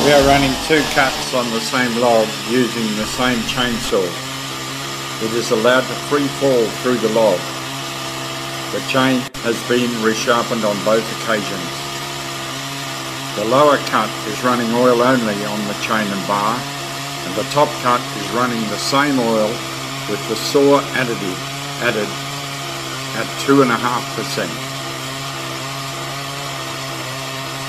We are running 2 cuts on the same log using the same chainsaw. It is allowed to free fall through the log. The chain has been resharpened on both occasions. The lower cut is running oil only on the chain and bar, and the top cut is running the same oil with the saw additive added at 2.5%.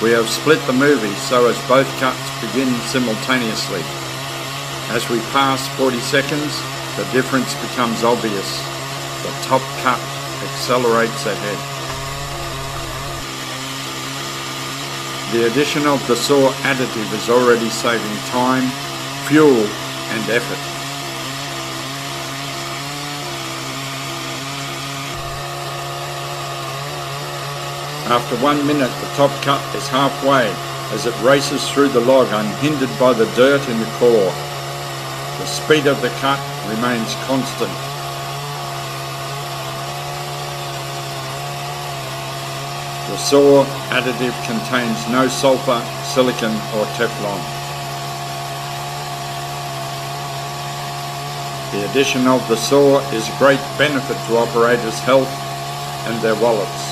We have split the movie so as both cuts begin simultaneously. As we pass 40 seconds, the difference becomes obvious. The top cut accelerates ahead. The addition of the saw additive is already saving time, fuel and effort. After 1 minute, the top cut is halfway as it races through the log unhindered by the dirt in the core. The speed of the cut remains constant. The saw additive contains no sulfur, silicon or Teflon. The addition of the saw is a great benefit to operators' health and their wallets.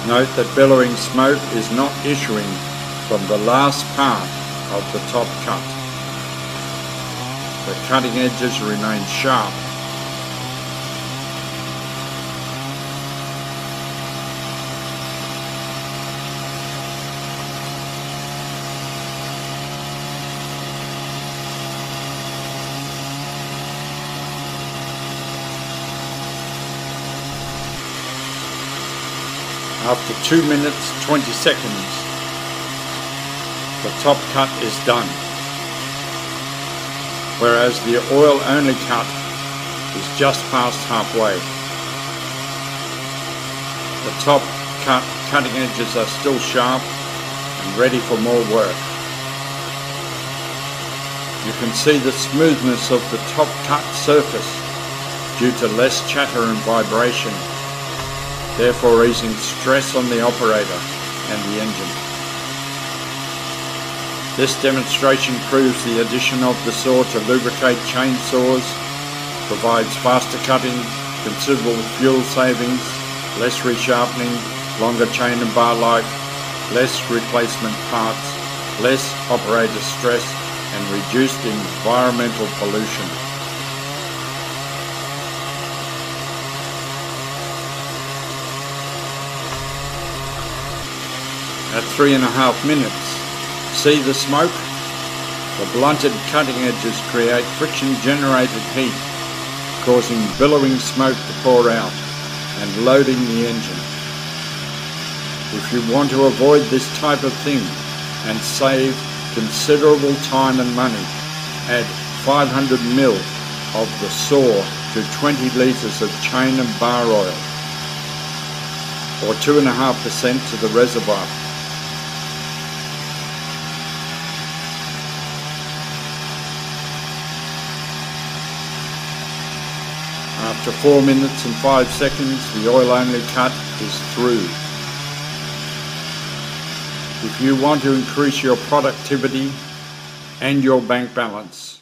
Note that billowing smoke is not issuing from the last part of the top cut. The cutting edges remain sharp. After 2 minutes 20 seconds, the top cut is done, whereas the oil only cut is just past halfway. The top cut cutting edges are still sharp and ready for more work. You can see the smoothness of the top cut surface due to less chatter and vibration, therefore easing stress on the operator and the engine. This demonstration proves the addition of the saw to lubricate chainsaws provides faster cutting, considerable fuel savings, less resharpening, longer chain and bar life, less replacement parts, less operator stress and reduced environmental pollution. At 3.5 minutes, see the smoke? The blunted cutting edges create friction-generated heat, causing billowing smoke to pour out and loading the engine. If you want to avoid this type of thing and save considerable time and money, add 500 ml of the saw to 20 litres of chain and bar oil, or 2.5% to the reservoir. After 4 minutes and 5 seconds, the oil only cut is through. If you want to increase your productivity and your bank balance,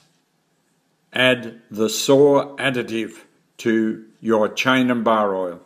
add the saw additive to your chain and bar oil.